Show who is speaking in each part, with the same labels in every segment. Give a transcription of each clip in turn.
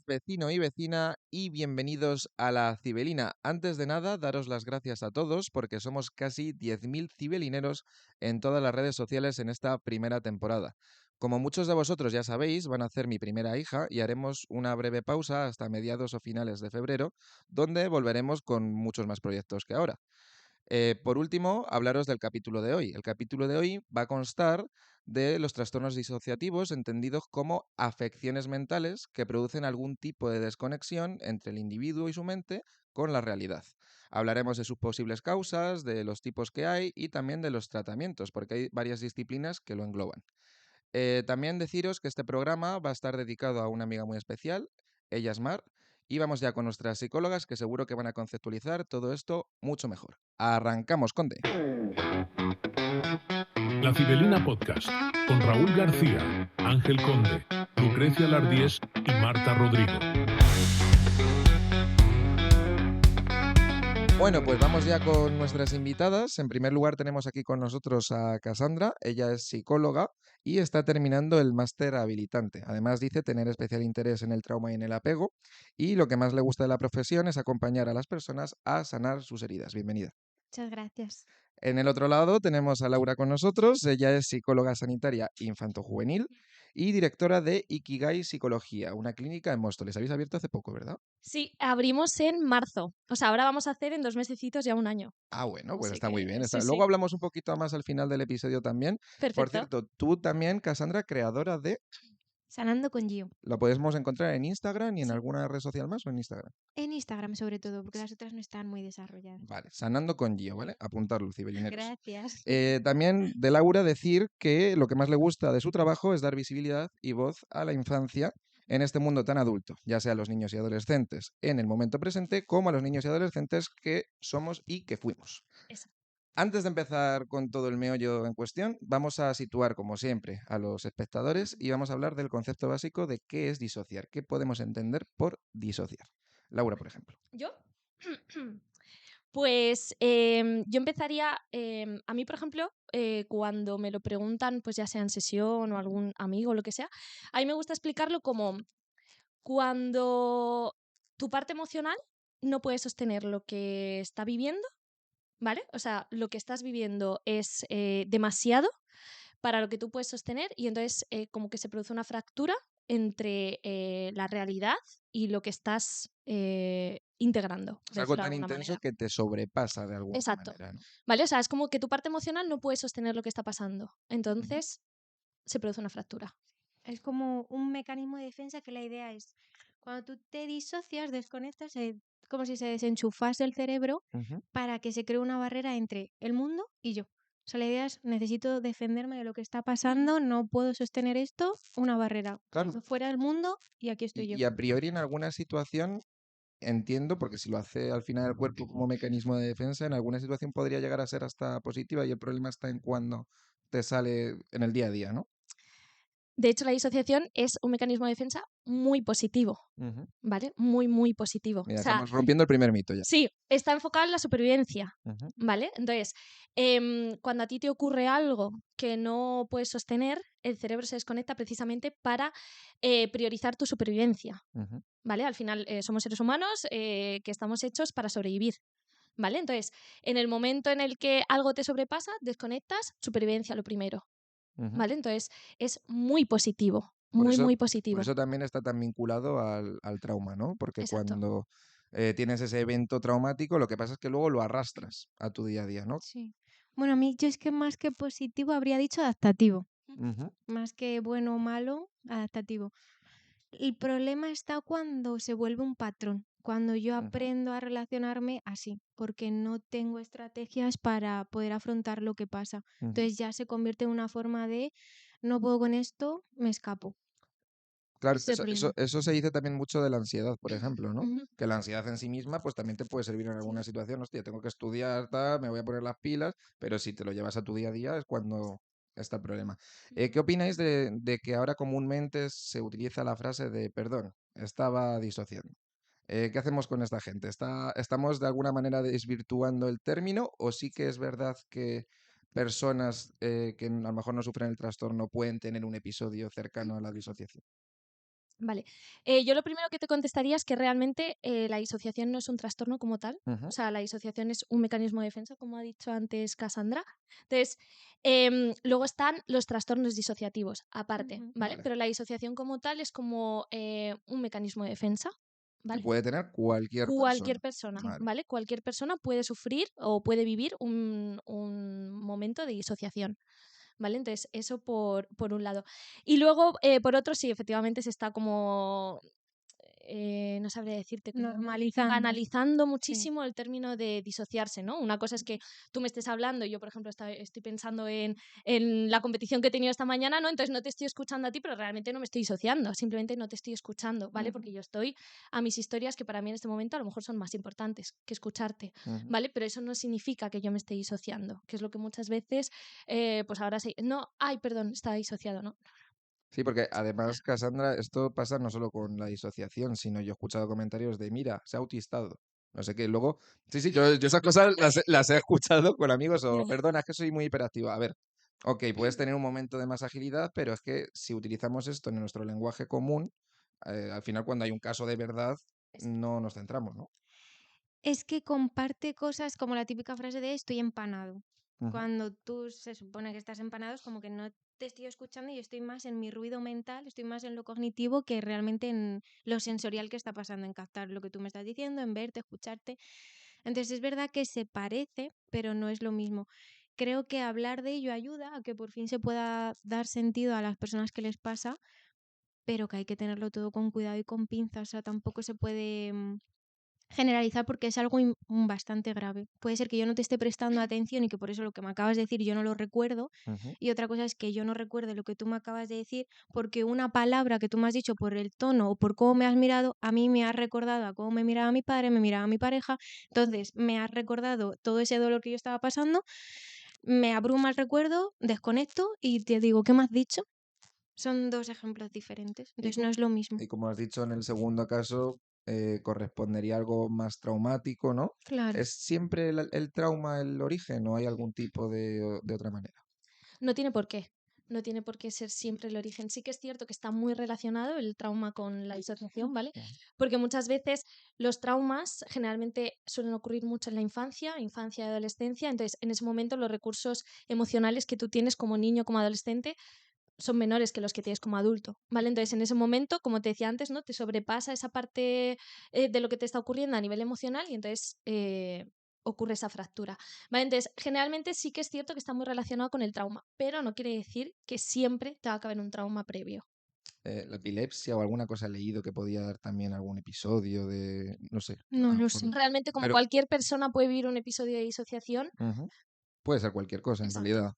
Speaker 1: vecino y vecina, y bienvenidos a La Cibelina. Antes de nada, daros las gracias a todos porque somos casi 10.000 cibelineros en todas las redes sociales en esta primera temporada. Como muchos de vosotros ya sabéis, van a hacer mi primera hija y haremos una breve pausa hasta mediados o finales de febrero, donde volveremos con muchos más proyectos que ahora. Por último, hablaros del capítulo de hoy. El capítulo de hoy va a constar de los trastornos disociativos entendidos como afecciones mentales que producen algún tipo de desconexión entre el individuo y su mente con la realidad. Hablaremos de sus posibles causas, de los tipos que hay y también de los tratamientos, porque hay varias disciplinas que lo engloban. También deciros que este programa va a estar dedicado a una amiga muy especial, ella es Mar, y vamos ya con nuestras psicólogas que seguro que van a conceptualizar todo esto mucho mejor. Arrancamos, Conde.
Speaker 2: La Cibelina Podcast, con Raúl García, Ángel Conde, Lucrecia Lardíez y Marta Rodrigo.
Speaker 1: Bueno, pues vamos ya con nuestras invitadas. En primer lugar tenemos aquí con nosotros a Cassandra. Ella es psicóloga y está terminando el máster habilitante. Además dice tener especial interés en el trauma y en el apego, y lo que más le gusta de la profesión es acompañar a las personas a sanar sus heridas. Bienvenida.
Speaker 3: Muchas gracias.
Speaker 1: En el otro lado tenemos a Laura con nosotros. Ella es psicóloga sanitaria infanto-juvenil y directora de Ikigai Psicología, una clínica en Móstoles. Habéis abierto hace poco, ¿verdad?
Speaker 3: Sí, abrimos en marzo. O sea, ahora vamos a hacer en 2 mesecitos ya 1 año.
Speaker 1: Ah, bueno, pues
Speaker 3: Así
Speaker 1: está muy
Speaker 3: que
Speaker 1: bien.
Speaker 3: sí,
Speaker 1: Luego
Speaker 3: sí.
Speaker 1: hablamos un poquito más al final del episodio también. Por
Speaker 3: Perfecto.
Speaker 1: cierto, tú también, Cassandra, creadora de...
Speaker 3: Sanando con Gio.
Speaker 1: Lo podemos encontrar en Instagram y en
Speaker 3: Sí.
Speaker 1: alguna red social más o en Instagram.
Speaker 3: En Instagram sobre todo, porque las otras no están muy desarrolladas.
Speaker 1: Vale, Sanando con Gio, ¿vale? Apuntarlo, cibelineros.
Speaker 3: Gracias.
Speaker 1: También de Laura decir que lo que más le gusta de su trabajo es dar visibilidad y voz a la infancia en este mundo tan adulto, ya sea a los niños y adolescentes en el momento presente, como a los niños y adolescentes que somos y que fuimos.
Speaker 3: Eso.
Speaker 1: Antes de empezar con todo el meollo en cuestión, vamos a situar, como siempre, a los espectadores y vamos a hablar del concepto básico de qué es disociar, qué podemos entender por disociar. Laura, por ejemplo.
Speaker 3: ¿Yo? Pues yo empezaría, a mí, por ejemplo, cuando me lo preguntan, pues ya sea en sesión o algún amigo o lo que sea, a mí me gusta explicarlo como cuando tu parte emocional no puede sostener lo que está viviendo, ¿vale? O sea, lo que estás viviendo es demasiado para lo que tú puedes sostener y entonces como que se produce una fractura entre la realidad y lo que estás integrando,
Speaker 1: Es
Speaker 3: por
Speaker 1: algo
Speaker 3: decirlo de
Speaker 1: tan
Speaker 3: alguna
Speaker 1: intenso
Speaker 3: manera.
Speaker 1: que te sobrepasa de alguna
Speaker 3: Exacto.
Speaker 1: manera, ¿no?
Speaker 3: ¿Vale? O sea, es como que tu parte emocional no puede sostener lo que está pasando.
Speaker 1: Ujú.
Speaker 3: Entonces se produce una fractura.
Speaker 4: Es como un mecanismo de defensa que la idea es, cuando tú te disocias, desconectas, como si se desenchufase el cerebro
Speaker 1: Ujú.
Speaker 4: para que se cree una barrera entre el mundo y yo. O sea, la idea es, necesito defenderme de lo que está pasando, no puedo sostener esto, una barrera.
Speaker 1: Claro.
Speaker 4: Fuera del mundo y aquí estoy yo.
Speaker 1: Y a priori en alguna situación, entiendo, porque si lo hace al final el cuerpo como mecanismo de defensa, en alguna situación podría llegar a ser hasta positiva y el problema está en cuando te sale en el día a día, ¿no?
Speaker 3: De hecho, la disociación es un mecanismo de defensa muy positivo,
Speaker 1: Ujú.
Speaker 3: ¿vale? Muy, muy positivo.
Speaker 1: Mira,
Speaker 3: O sea,
Speaker 1: estamos rompiendo el primer mito ya.
Speaker 3: sí, está enfocado en la supervivencia,
Speaker 1: Ujú.
Speaker 3: ¿vale? Entonces, cuando a ti te ocurre algo que no puedes sostener, el cerebro se desconecta precisamente para priorizar tu supervivencia,
Speaker 1: Ujú.
Speaker 3: ¿vale? Al final somos seres humanos que estamos hechos para sobrevivir, ¿vale? Entonces, en el momento en el que algo te sobrepasa, desconectas, supervivencia lo primero,
Speaker 1: Ujú.
Speaker 3: ¿vale? Entonces, es muy positivo,
Speaker 1: Por
Speaker 3: muy,
Speaker 1: eso,
Speaker 3: muy
Speaker 1: por
Speaker 3: positivo.
Speaker 1: eso también está tan vinculado al trauma, ¿no? Porque
Speaker 3: Exacto.
Speaker 1: cuando tienes ese evento traumático, lo que pasa es que luego lo arrastras a tu día a día, ¿no?
Speaker 4: Sí. Bueno, a mí yo es que más que positivo habría dicho adaptativo.
Speaker 1: Ujú.
Speaker 4: Más que bueno o malo, adaptativo. El problema está cuando se vuelve un patrón, cuando yo
Speaker 1: Ujú.
Speaker 4: aprendo a relacionarme así, porque no tengo estrategias para poder afrontar lo que pasa.
Speaker 1: Ujú.
Speaker 4: Entonces ya se convierte en una forma de, no puedo con esto, me escapo.
Speaker 1: Claro,
Speaker 4: Ese es el problema.
Speaker 1: eso se dice también mucho de la ansiedad, por ejemplo, ¿no?
Speaker 4: Ujú.
Speaker 1: Que la ansiedad en sí misma, pues también te puede servir en alguna
Speaker 4: Sí.
Speaker 1: situación. Hostia, tengo que estudiar, tal, me voy a poner las pilas, pero si te lo llevas a tu día a día es cuando está el problema. ¿Qué opináis de que ahora comúnmente se utiliza la frase de perdón, estaba disociando? ¿Qué hacemos con esta gente? ¿Estamos de alguna manera desvirtuando el término o sí que es verdad que personas que a lo mejor no sufren el trastorno pueden tener un episodio cercano a la disociación?
Speaker 3: Vale. Yo lo primero que te contestaría es que realmente la disociación no es un trastorno como tal. O sea, la disociación es un mecanismo de defensa, como ha dicho antes Cassandra. Entonces, luego están los trastornos disociativos, aparte,
Speaker 4: Ujú.
Speaker 3: ¿vale?
Speaker 1: Vale.
Speaker 3: Pero la disociación como tal es como un mecanismo de defensa,
Speaker 1: Que
Speaker 3: ¿vale?
Speaker 1: puede tener cualquier
Speaker 3: Cualquier
Speaker 1: persona.
Speaker 3: persona,
Speaker 1: Vale.
Speaker 3: ¿vale? Cualquier persona puede sufrir o puede vivir un momento de disociación, ¿vale? Entonces, eso por un lado. Y luego, por otro, sí, efectivamente se está como no sabría decirte, como
Speaker 4: Normalizando.
Speaker 3: banalizando
Speaker 4: Sí.
Speaker 3: muchísimo el término de disociarse, ¿no? Una cosa es que tú me estés hablando y yo, por ejemplo, estoy pensando en la competición que he tenido esta mañana, ¿no? Entonces no te estoy escuchando a ti, pero realmente no me estoy disociando, simplemente no te estoy escuchando, ¿vale? Porque yo estoy a mis historias que para mí en este momento a lo mejor son más importantes que escucharte,
Speaker 1: Ujú.
Speaker 3: ¿vale? Pero eso no significa que yo me esté disociando, que es lo que muchas veces, pues ahora sí, no, ay, perdón, estaba disociado, ¿no?
Speaker 1: Sí, porque además, Cassandra, esto pasa no solo con la disociación, sino yo he escuchado comentarios de, mira, se ha autistado. No sé qué. Luego, sí, yo esas cosas las he escuchado con amigos o, perdona, es que soy muy hiperactiva. A ver, ok, puedes tener un momento de más agilidad, pero es que si utilizamos esto en nuestro lenguaje común, al final cuando hay un caso de verdad, no nos centramos, ¿no?
Speaker 4: Es que comparte cosas como la típica frase de estoy empanado.
Speaker 1: Ujú.
Speaker 4: Cuando tú se supone que estás empanado es como que no te estoy escuchando y estoy más en mi ruido mental, estoy más en lo cognitivo que realmente en lo sensorial que está pasando, en captar lo que tú me estás diciendo, en verte, escucharte. Entonces es verdad que se parece, pero no es lo mismo. Creo que hablar de ello ayuda a que por fin se pueda dar sentido a las personas que les pasa, pero que hay que tenerlo todo con cuidado y con pinzas. O sea, tampoco se puede generalizar porque es algo bastante grave. Puede ser que yo no te esté prestando atención y que por eso lo que me acabas de decir yo no lo recuerdo.
Speaker 1: Ujú.
Speaker 4: Y otra cosa es que yo no recuerde lo que tú me acabas de decir porque una palabra que tú me has dicho por el tono o por cómo me has mirado, a mí me ha recordado a cómo me miraba mi padre, me miraba mi pareja. Entonces me has recordado todo ese dolor que yo estaba pasando, me abruma el recuerdo, desconecto y te digo, ¿qué me has dicho? Son dos ejemplos diferentes.
Speaker 1: Y,
Speaker 4: Entonces no es lo mismo.
Speaker 1: y como has dicho, en el segundo caso correspondería algo más traumático, ¿no?
Speaker 4: Claro.
Speaker 1: ¿Es siempre el trauma el origen o hay algún tipo de otra manera?
Speaker 3: No tiene por qué. No tiene por qué ser siempre el origen. Sí que es cierto que está muy relacionado el trauma con la disociación, ¿vale? Porque muchas veces los traumas generalmente suelen ocurrir mucho en la infancia y adolescencia. Entonces, en ese momento los recursos emocionales que tú tienes como niño, como adolescente, son menores que los que tienes como adulto, ¿vale? Entonces, en ese momento, como te decía antes, ¿no? Te sobrepasa esa parte de lo que te está ocurriendo a nivel emocional y entonces ocurre esa fractura, ¿vale? Entonces, generalmente sí que es cierto que está muy relacionado con el trauma, pero no quiere decir que siempre te va a caber un trauma previo.
Speaker 1: La epilepsia o alguna cosa he leído que podía dar también algún episodio de, no sé,
Speaker 4: No
Speaker 1: a lo
Speaker 4: lo
Speaker 1: mejor.
Speaker 4: sé.
Speaker 3: Realmente, como
Speaker 1: Pero
Speaker 3: cualquier persona puede vivir un episodio de disociación,
Speaker 1: ujú, puede ser cualquier cosa en
Speaker 3: exacto.
Speaker 1: realidad.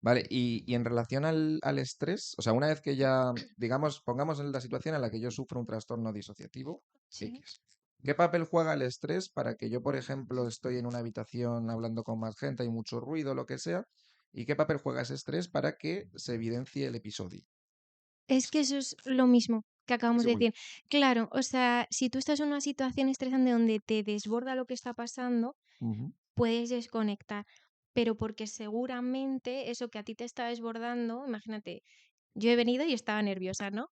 Speaker 1: Vale, y en relación al estrés, o sea, una vez que ya, digamos, pongamos en la situación en la que yo sufro un trastorno disociativo,
Speaker 4: Sí.
Speaker 1: X. ¿Qué papel juega el estrés para que yo, por ejemplo, estoy en una habitación hablando con más gente, hay mucho ruido, lo que sea? ¿Y qué papel juega ese estrés para que se evidencie el episodio?
Speaker 4: Es que eso es lo mismo que acabamos
Speaker 1: Sí,
Speaker 4: de decir. Claro, o sea, si tú estás en una situación estresante donde te desborda lo que está pasando,
Speaker 1: ujú,
Speaker 4: puedes desconectar. Pero porque seguramente eso que a ti te está desbordando, imagínate, yo he venido y estaba nerviosa, ¿no?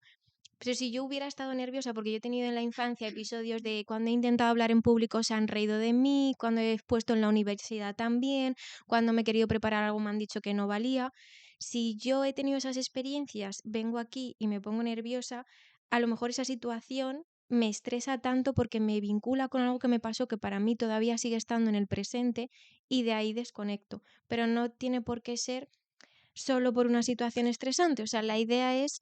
Speaker 4: Pero si yo hubiera estado nerviosa, porque yo he tenido en la infancia episodios de cuando he intentado hablar en público se han reído de mí, cuando he expuesto en la universidad también, cuando me he querido preparar algo me han dicho que no valía. Si yo he tenido esas experiencias, vengo aquí y me pongo nerviosa, a lo mejor esa situación me estresa tanto porque me vincula con algo que me pasó que para mí todavía sigue estando en el presente y de ahí desconecto. Pero no tiene por qué ser solo por una situación estresante. O sea, la idea es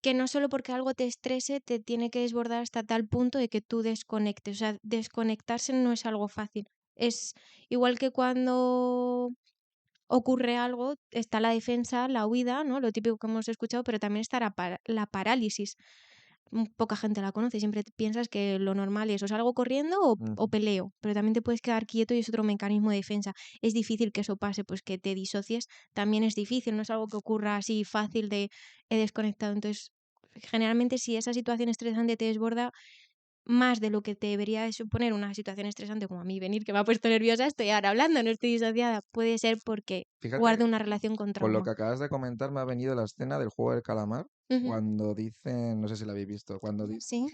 Speaker 4: que no solo porque algo te estrese te tiene que desbordar hasta tal punto de que tú desconectes. O sea, desconectarse no es algo fácil. Es igual que cuando ocurre algo, está la defensa, la huida, ¿no? Lo típico que hemos escuchado, pero también está la parálisis. Poca gente la conoce, siempre piensas que lo normal es o salgo corriendo o
Speaker 1: ujú.
Speaker 4: peleo, pero también te puedes quedar quieto y es otro mecanismo de defensa. Es difícil que eso pase, pues que te disocies también es difícil, no es algo que ocurra así fácil de he desconectado. Entonces, generalmente si esa situación estresante te desborda más de lo que te debería de suponer una situación estresante como a mí venir, que me ha puesto nerviosa, estoy ahora hablando, no estoy disociada, puede ser porque
Speaker 1: Fíjate,
Speaker 4: guardo una relación con
Speaker 1: con lo
Speaker 4: trauma.
Speaker 1: que acabas de comentar me ha venido la escena del juego del calamar,
Speaker 4: Ujú.
Speaker 1: cuando dicen, no sé si la habéis visto, cuando dicen,
Speaker 4: Sí.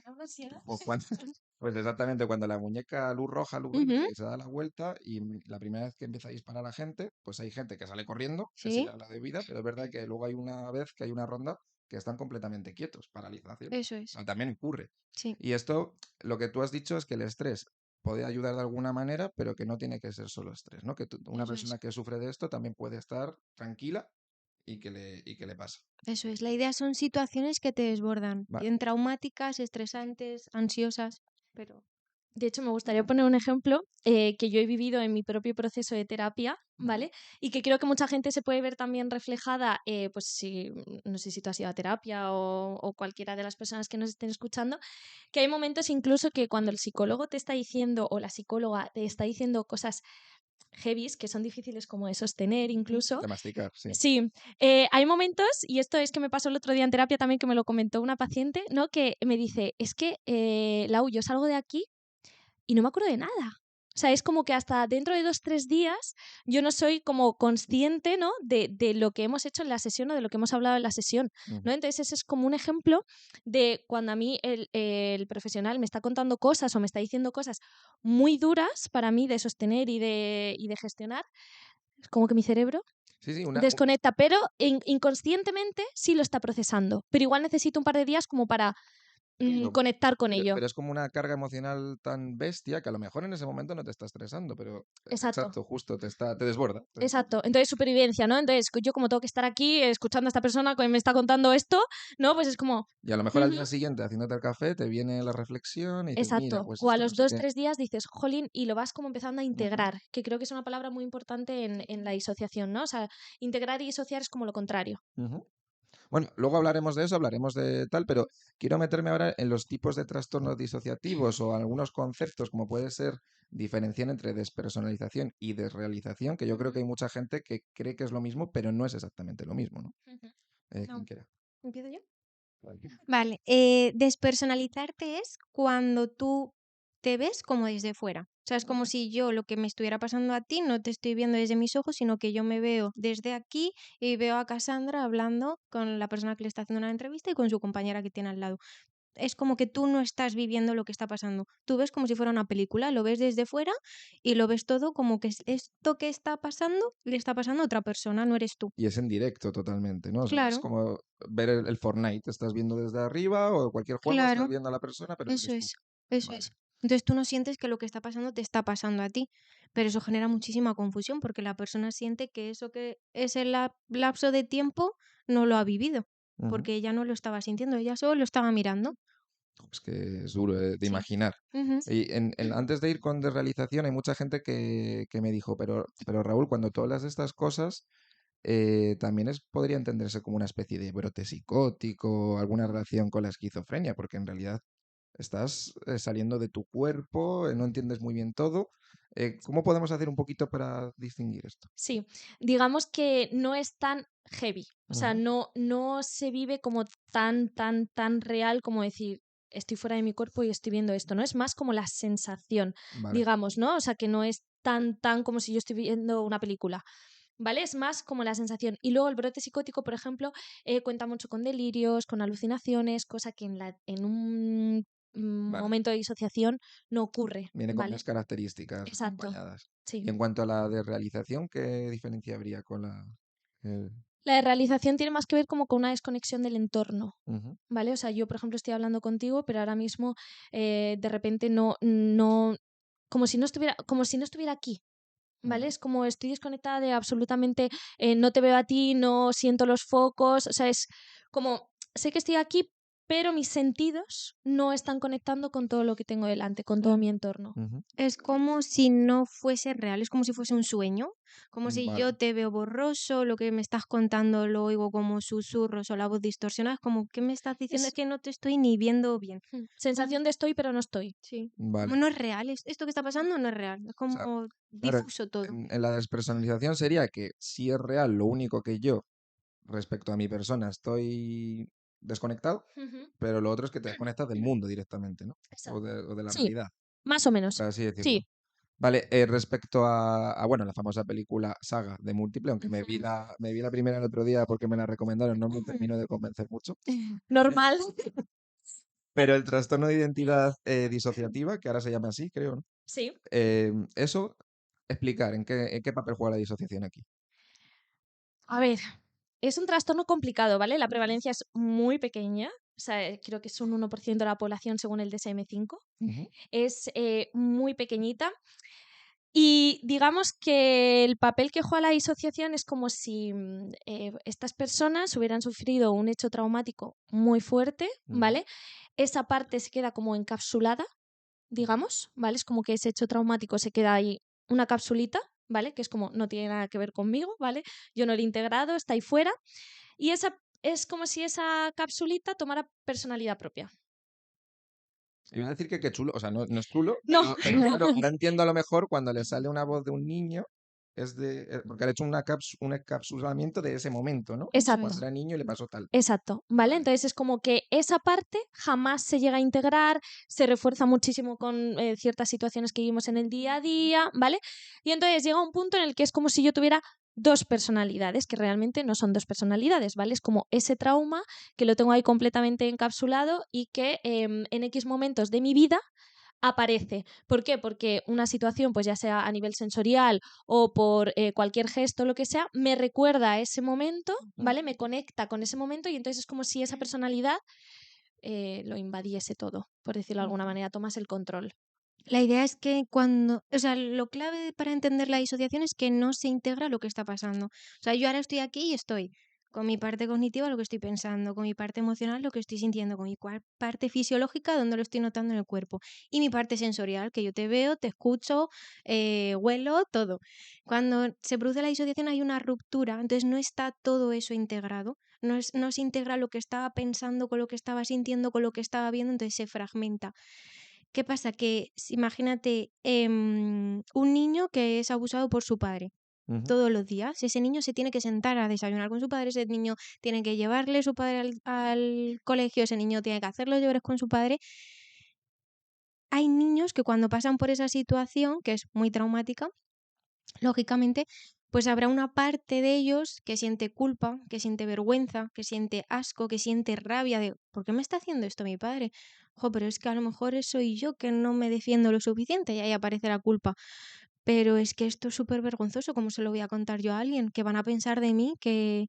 Speaker 1: pues exactamente, cuando la muñeca luz roja, luz verde,
Speaker 4: Ujú.
Speaker 1: se da la vuelta y la primera vez que empieza a disparar a la gente, pues hay gente que sale corriendo, que
Speaker 4: Sí,
Speaker 1: sigue la debida, pero es verdad que luego hay una vez que hay una ronda que están completamente quietos, paralización.
Speaker 4: eso
Speaker 1: O
Speaker 4: es.
Speaker 1: sea, también ocurre.
Speaker 4: Sí,
Speaker 1: Y esto, lo que tú has dicho es que el estrés puede ayudar de alguna manera, pero que no tiene que ser solo estrés, ¿no? Que una
Speaker 4: eso es.
Speaker 1: persona que sufre de esto también puede estar tranquila y que le pasa.
Speaker 4: Eso es. La idea son situaciones que te desbordan.
Speaker 1: Va-
Speaker 4: Bien traumáticas, estresantes, ansiosas, pero...
Speaker 3: De hecho, me gustaría poner un ejemplo que yo he vivido en mi propio proceso de terapia, ¿vale? Y que creo que mucha gente se puede ver también reflejada, pues si, no sé si tú has ido a terapia o cualquiera de las personas que nos estén escuchando, que hay momentos incluso que cuando el psicólogo te está diciendo o la psicóloga te está diciendo cosas heavies que son difíciles como de sostener incluso.
Speaker 1: De masticar, sí.
Speaker 3: Sí, hay momentos, y esto es que me pasó el otro día en terapia también, que me lo comentó una paciente, ¿no? Que me dice, es que, Lau, yo salgo de aquí y no me acuerdo de nada. O sea, es como que hasta dentro de 2, 3 días yo no soy como consciente, ¿no? de lo que hemos hecho en la sesión o de lo que hemos hablado en la sesión,
Speaker 1: Ujú.
Speaker 3: ¿no? Entonces ese es como un ejemplo de cuando a mí el profesional me está contando cosas o me está diciendo cosas muy duras para mí de sostener y de gestionar. Es como que mi cerebro
Speaker 1: Sí, sí,
Speaker 3: desconecta, pero inconscientemente sí lo está procesando. Pero igual necesito un par de días como para
Speaker 1: claro,
Speaker 3: conectar con ello.
Speaker 1: pero es como una carga emocional tan bestia que a lo mejor en ese momento no te está estresando, pero
Speaker 3: Exacto.
Speaker 1: exacto, justo, te desborda.
Speaker 3: Exacto, entonces supervivencia, ¿no? Entonces yo como tengo que estar aquí escuchando a esta persona que me está contando esto, ¿no? Pues es como,
Speaker 1: Y a lo mejor al
Speaker 3: ujú,
Speaker 1: día siguiente, haciéndote el café, te viene la reflexión y dices, mira,
Speaker 3: exacto.
Speaker 1: pues
Speaker 3: O a
Speaker 1: esto no
Speaker 3: los
Speaker 1: sé
Speaker 3: dos,
Speaker 1: qué.
Speaker 3: 3 días dices, jolín, y lo vas como empezando a
Speaker 1: Ujú.
Speaker 3: integrar, que creo que es una palabra muy importante en la disociación, ¿no? O sea, integrar y disociar es como lo contrario.
Speaker 1: Ujú. Bueno, luego hablaremos de eso, hablaremos de tal, pero quiero meterme ahora en los tipos de trastornos disociativos o algunos conceptos, como puede ser diferenciar entre despersonalización y desrealización, que yo creo que hay mucha gente que cree que es lo mismo, pero no es exactamente lo mismo, ¿no? Quien
Speaker 4: No,
Speaker 1: quiera.
Speaker 4: ¿empiezo yo? Vale, despersonalizarte es cuando tú te ves como desde fuera. O sea, es como si yo lo que me estuviera pasando a ti no te estoy viendo desde mis ojos, sino que yo me veo desde aquí y veo a Cassandra hablando con la persona que le está haciendo una entrevista y con su compañera que tiene al lado. Es como que tú no estás viviendo lo que está pasando. Tú ves como si fuera una película, lo ves desde fuera y lo ves todo como que esto que está pasando le está pasando a otra persona, no eres tú.
Speaker 1: Y es en directo totalmente, ¿no? O sea, es
Speaker 4: Claro,
Speaker 1: como ver el Fortnite, estás viendo desde arriba o cualquier juego, estás
Speaker 4: claro.
Speaker 1: viendo a la persona, pero
Speaker 4: Eso
Speaker 1: eres tú.
Speaker 4: es, eso
Speaker 1: Vale.
Speaker 4: es. Entonces tú no sientes que lo que está pasando te está pasando a ti, pero eso genera muchísima confusión porque la persona siente que eso que es el lapso de tiempo no lo ha vivido,
Speaker 1: Ujú.
Speaker 4: porque ella no lo estaba sintiendo, ella solo lo estaba mirando.
Speaker 1: Es que es duro de
Speaker 4: Sí.
Speaker 1: imaginar.
Speaker 4: Ujú.
Speaker 1: Y antes de ir con desrealización, hay mucha gente que me dijo, pero Raúl, cuando tú hablas de estas cosas, también podría entenderse como una especie de brote psicótico, alguna relación con la esquizofrenia, porque en realidad estás saliendo de tu cuerpo, no entiendes muy bien todo. ¿Cómo podemos hacer un poquito para distinguir esto?
Speaker 3: Sí, digamos que no es tan heavy, o sea,
Speaker 1: Ujú.
Speaker 3: no se vive como tan real como decir, estoy fuera de mi cuerpo y estoy viendo esto, ¿no? Es más como la sensación,
Speaker 1: Vale.
Speaker 3: digamos, ¿no? O sea, que no es tan como si yo estoy viendo una película, ¿vale? Es más como la sensación. Y luego el brote psicótico, por ejemplo, cuenta mucho con delirios, con alucinaciones, cosa que en un
Speaker 1: Vale.
Speaker 3: momento de disociación no ocurre,
Speaker 1: Viene con unas
Speaker 3: ¿vale?
Speaker 1: características
Speaker 3: Exacto,
Speaker 1: acompañadas.
Speaker 3: sí.
Speaker 1: Y en cuanto a la desrealización, ¿qué diferencia habría con la... el-
Speaker 3: La realización tiene más que ver como con una desconexión del entorno,
Speaker 1: Ujú.
Speaker 3: ¿vale? O sea, yo, por ejemplo, estoy hablando contigo, pero ahora mismo de repente como si no estuviera aquí, ¿vale?
Speaker 1: Ujú.
Speaker 3: Es como estoy desconectada de absolutamente, no te veo a ti, no siento los focos, o sea, es como, sé que estoy aquí, pero mis sentidos no están conectando con todo lo que tengo delante, con todo
Speaker 4: Claro.
Speaker 3: mi entorno.
Speaker 1: Ujú.
Speaker 4: Es como si no fuese real, es como si fuese un sueño, como si
Speaker 1: Vale.
Speaker 4: yo te veo borroso, lo que me estás contando lo oigo como susurros o la voz distorsionada, es como, ¿qué me estás diciendo? Es
Speaker 3: Es
Speaker 4: que no te estoy ni viendo bien.
Speaker 3: sensación de estoy, pero no estoy.
Speaker 4: Sí.
Speaker 1: Vale.
Speaker 4: Como no es real, esto que está pasando no es real, es
Speaker 1: O sea,
Speaker 4: como
Speaker 1: claro,
Speaker 4: difuso todo.
Speaker 1: en la despersonalización sería que si es real lo único que yo, respecto a mi persona, estoy desconectado,
Speaker 3: Ujú.
Speaker 1: pero lo otro es que te desconectas del mundo directamente, ¿no?
Speaker 3: Exacto.
Speaker 1: O de la
Speaker 3: Sí,
Speaker 1: realidad,
Speaker 3: más o
Speaker 1: por
Speaker 3: menos.
Speaker 1: así decirlo.
Speaker 3: Sí,
Speaker 1: Vale, respecto bueno, la famosa película Saga de Múltiple, aunque me vi la primera el otro día porque me la recomendaron, no me terminó de convencer mucho.
Speaker 3: Normal.
Speaker 1: Pero el trastorno de identidad disociativa, que ahora se llama así, creo, ¿no?
Speaker 3: Sí.
Speaker 1: Eso, explicar en qué papel juega la disociación aquí.
Speaker 3: A ver, es un trastorno complicado, ¿vale? La prevalencia es muy pequeña. O sea, creo que es un 1% de la población según el DSM-5. Es muy pequeñita. Y digamos que el papel que juega la disociación es como si estas personas hubieran sufrido un hecho traumático muy fuerte, ¿vale? Esa parte se queda como encapsulada, digamos, ¿vale? Es como que ese hecho traumático se queda ahí una capsulita, ¿vale? Que es como no tiene nada que ver conmigo, ¿vale? Yo no lo he integrado, está ahí fuera. Y esa es como si esa capsulita tomara personalidad propia.
Speaker 1: Iba a decir que qué chulo, o sea, no es chulo,
Speaker 3: No.
Speaker 1: pero claro, ahora entiendo a lo mejor cuando le sale una voz de un niño, porque ha hecho un encapsulamiento de ese momento, ¿no?
Speaker 3: Exacto.
Speaker 1: Cuando era niño y le pasó tal.
Speaker 3: Exacto, ¿vale? Entonces es como que esa parte jamás se llega a integrar, se refuerza muchísimo con ciertas situaciones que vivimos en el día a día, ¿vale? Y entonces llega un punto en el que es como si yo tuviera dos personalidades, que realmente no son dos personalidades, ¿vale? Es como ese trauma que lo tengo ahí completamente encapsulado y que en X momentos de mi vida aparece. ¿Por qué? Porque una situación, pues ya sea a nivel sensorial o por cualquier gesto, lo que sea, me recuerda a ese momento, ¿vale? Me conecta con ese momento y entonces es como si esa personalidad lo invadiese todo, por decirlo de alguna manera, tomas el control.
Speaker 4: La idea es que o sea, lo clave para entender la disociación es que no se integra lo que está pasando. O sea, yo ahora estoy aquí y estoy con mi parte cognitiva lo que estoy pensando, con mi parte emocional lo que estoy sintiendo, con mi parte fisiológica donde lo estoy notando en el cuerpo y mi parte sensorial, que yo te veo, te escucho, huelo, todo. Cuando se produce la disociación hay una ruptura, entonces no está todo eso integrado. No se integra lo que estaba pensando con lo que estaba sintiendo, con lo que estaba viendo, entonces se fragmenta. ¿Qué pasa? Que imagínate un niño que es abusado por su padre todos los días. Ese niño se tiene que sentar a desayunar con su padre, ese niño tiene que llevarle su padre al colegio, ese niño tiene que hacer los deberes con su padre. Hay niños que cuando pasan por esa situación, que es muy traumática, lógicamente, pues habrá una parte de ellos que siente culpa, que siente vergüenza, que siente asco, que siente rabia de ¿por qué me está haciendo esto mi padre? Jo, pero es que a lo mejor soy yo que no me defiendo lo suficiente y ahí aparece la culpa. Pero es que esto es súper vergonzoso, ¿cómo se lo voy a contar yo a alguien? Que van a pensar de mí que